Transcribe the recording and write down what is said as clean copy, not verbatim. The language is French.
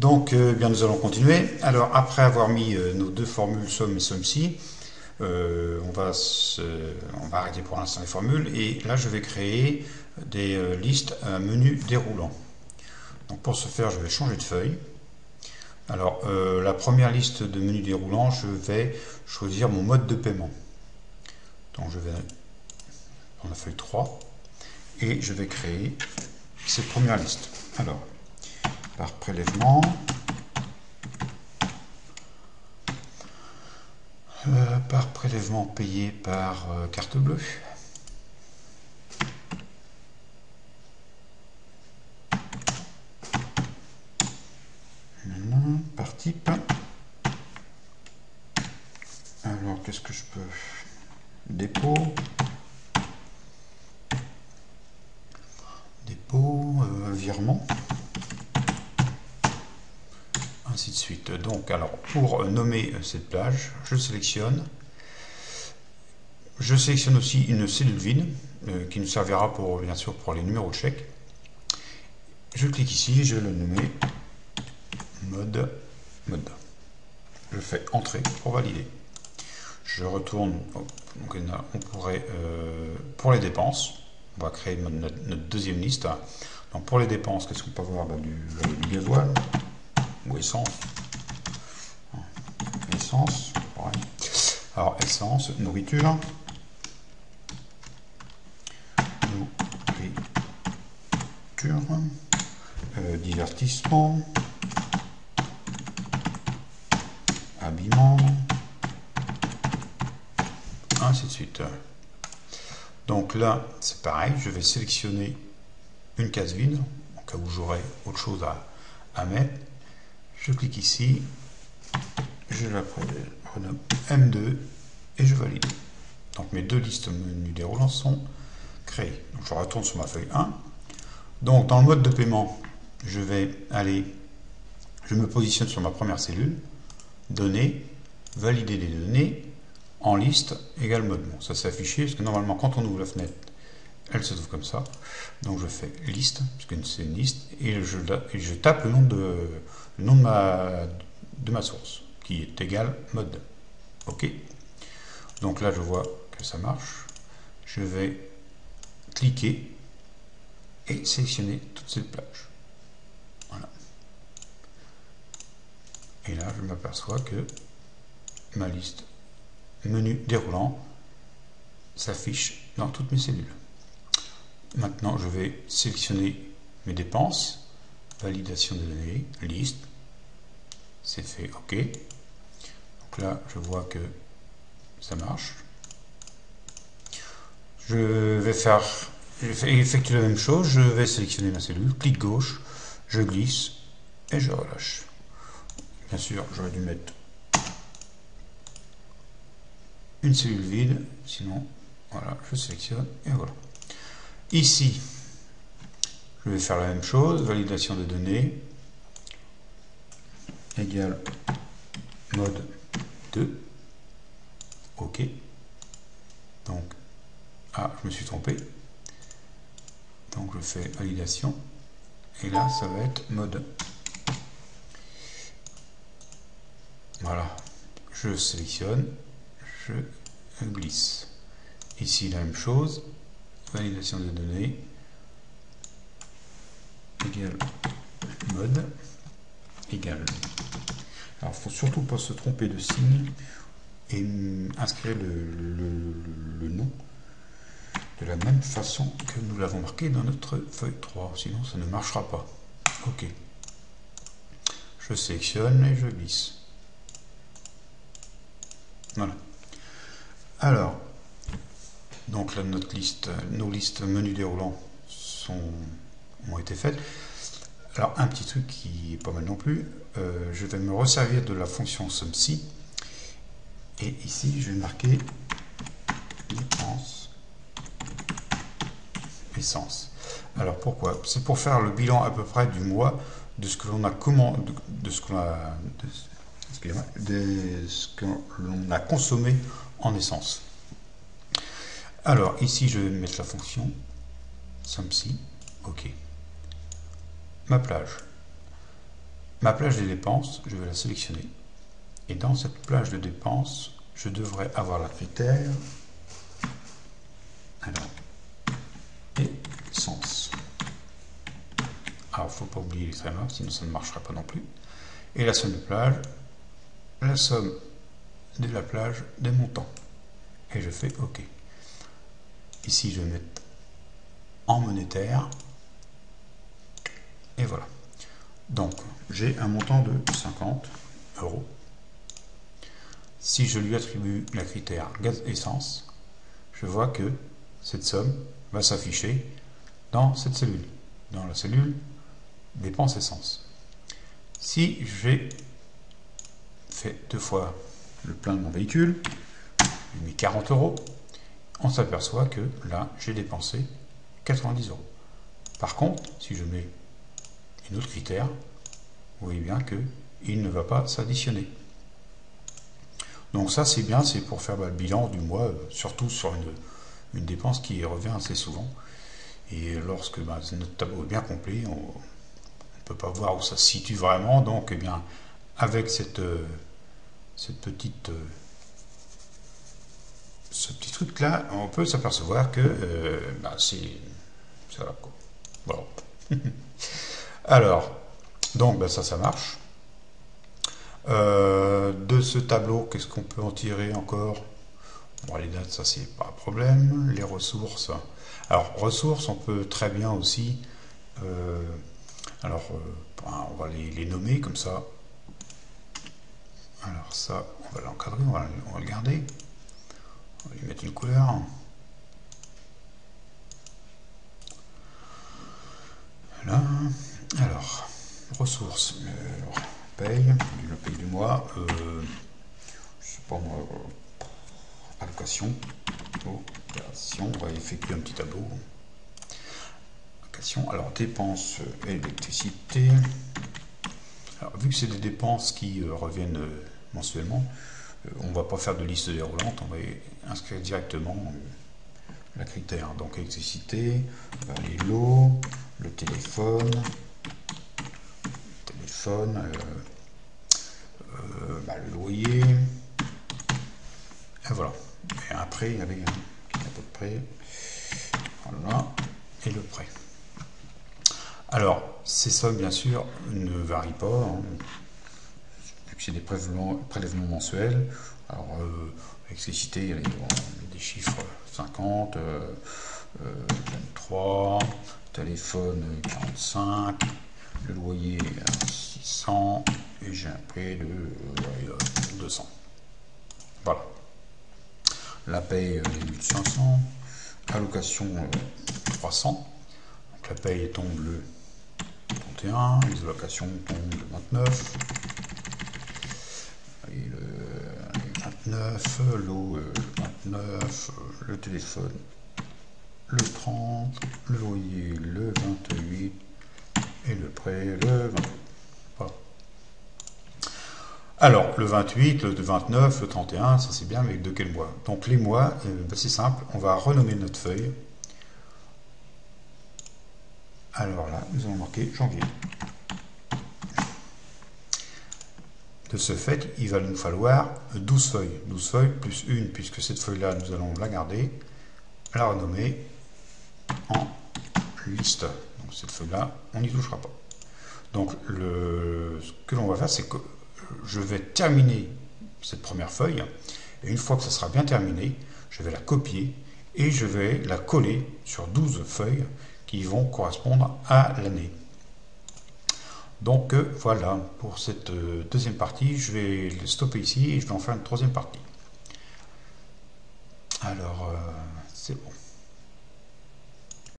Donc, bien, nous allons continuer. Alors, après avoir mis nos deux formules somme et somme-ci, on va arrêter pour l'instant les formules. Et là, je vais créer des listes à menu déroulant. Donc, pour ce faire, je vais changer de feuille. Alors, la première liste de menu déroulant, je vais choisir mon mode de paiement. Donc, je vais prendre la feuille 3 et je vais créer cette première liste. Alors, par prélèvement, payé par carte bleue. Par type. Alors, qu'est-ce que je peux? Dépôt. Virement. Ainsi de suite. Donc, alors, pour nommer cette plage, je sélectionne. Je sélectionne aussi une cellule vide qui nous servira bien sûr pour les numéros de chèque. Je clique ici, je vais le nommer mode. Je fais entrer pour valider. Je retourne. Donc, on pourrait pour les dépenses, on va créer notre deuxième liste. Donc, pour les dépenses, qu'est-ce qu'on peut avoir? Du gasoil ou essence. Essence, pareil. Alors, essence, nourriture. Divertissement, habillement, ainsi de suite. Donc là, c'est pareil, je vais sélectionner une case vide, en cas où j'aurai autre chose à mettre. Je clique ici, je la renomme M2 et je valide. Donc mes deux listes menu déroulant sont créées. Donc je retourne sur ma feuille 1. Donc dans le mode de paiement, je me positionne sur ma première cellule, données, valider les données, en liste, égale mode. Bon, ça s'est affiché, parce que normalement quand on ouvre la fenêtre, elle se trouve comme ça. Donc je fais liste, puisque c'est une liste, et je tape le nom de ma source, qui est égal mode. OK. Donc là je vois que ça marche. Je vais cliquer et sélectionner toute cette plage. Voilà. Et là, je m'aperçois que ma liste menu déroulant s'affiche dans toutes mes cellules. Maintenant, je vais sélectionner mes dépenses, validation des données, liste, c'est fait, OK. Donc là, je vois que ça marche. Je vais effectuer la même chose, je vais sélectionner ma cellule, clic gauche, je glisse et je relâche. Bien sûr, j'aurais dû mettre une cellule vide, sinon, voilà, je sélectionne et voilà. Ici, je vais faire la même chose, validation des données, égale mode 2, OK. Donc, je me suis trompé. Donc, je fais validation, et là, ça va être mode. Voilà, je sélectionne, je glisse. Ici, la même chose, validation des données, égale mode, égale. Alors, il ne faut surtout pas se tromper de signe et inscrire le nom de la même façon que nous l'avons marqué dans notre feuille 3, sinon ça ne marchera pas. OK. Je sélectionne et je glisse. Voilà. Alors, donc là, nos listes menu déroulant ont été faites. Alors, un petit truc qui est pas mal non plus, je vais me resservir de la fonction somme-ci. Et ici, je vais marquer dépenses, essence. Alors, pourquoi? C'est pour faire le bilan à peu près du mois de ce que l'on a consommé en essence. Alors, ici, je vais mettre la fonction somme-ci. OK. Ma plage. ma plage des dépenses, je vais la sélectionner. Et dans cette plage de dépenses, je devrais avoir la critère. Alors, essence. Alors, il ne faut pas oublier les trémas, sinon ça ne marchera pas non plus. Et la somme de plage, la somme de la plage des montants. Et je fais OK. Ici, je vais mettre en monétaire. Et voilà. Donc, j'ai un montant de 50 €. Si je lui attribue la critère gaz essence, je vois que cette somme va s'afficher dans cette cellule, dans la cellule dépenses essence. Si j'ai fait 2 fois le plein de mon véhicule, j'ai mis 40 €, on s'aperçoit que là, j'ai dépensé 90 €. Par contre, si je mets une autre critère, vous voyez bien qu'il ne va pas s'additionner. Donc ça c'est bien, c'est pour faire le bilan du mois, surtout sur une dépense qui revient assez souvent. Et lorsque notre tableau est bien complet, on ne peut pas voir où ça se situe vraiment. Donc eh bien, avec ce petit truc là, on peut s'apercevoir que c'est ça va quoi. Voilà. Alors, donc ça marche. De ce tableau, qu'est-ce qu'on peut en tirer encore? Bon, les dates, ça c'est pas un problème. Les ressources. Alors, ressources, on peut très bien aussi. On va les nommer comme ça. Alors, ça, on va l'encadrer, on va le garder. On va lui mettre une couleur. Voilà. Alors, ressources. Paye, le paye du mois. Je sais pas moi. Allocation. On va effectuer un petit tableau. Allocation. Alors, dépenses électricité. Alors, vu que c'est des dépenses qui reviennent mensuellement, on ne va pas faire de liste déroulante, on va inscrire directement la critère. Donc, électricité, les lots, le téléphone, le loyer, et voilà. Et après, il y avait un peu de prêt, voilà, et le prêt. Alors, ces sommes, bien sûr, ne varient pas, hein, vu que c'est des prélèvements mensuels. Alors, électricité, il y a des chiffres 50, 23, téléphone 45, le loyer 600, et j'ai un prêt de 200. Voilà. La paye 1500, allocation 300. Donc la paye tombe le 31, les allocations tombent le 29, et le 29, l'eau le 29, le téléphone le 30, le loyer le 28 et le prêt le 28. Voilà. Alors, le 28, le 29, le 31, ça c'est bien, mais de quel mois? Donc les mois, c'est simple, on va renommer notre feuille. Alors là, nous allons marquer janvier. De ce fait, il va nous falloir 12 feuilles. 12 feuilles plus une, puisque cette feuille-là, nous allons la garder, la renommer en liste. Donc cette feuille-là, on n'y touchera pas. Donc ce que l'on va faire, c'est que je vais terminer cette première feuille, et une fois que ça sera bien terminé, je vais la copier et je vais la coller sur 12 feuilles qui vont correspondre à l'année. Donc voilà, pour cette deuxième partie, je vais le stopper ici et je vais en faire une troisième partie. Alors, c'est bon.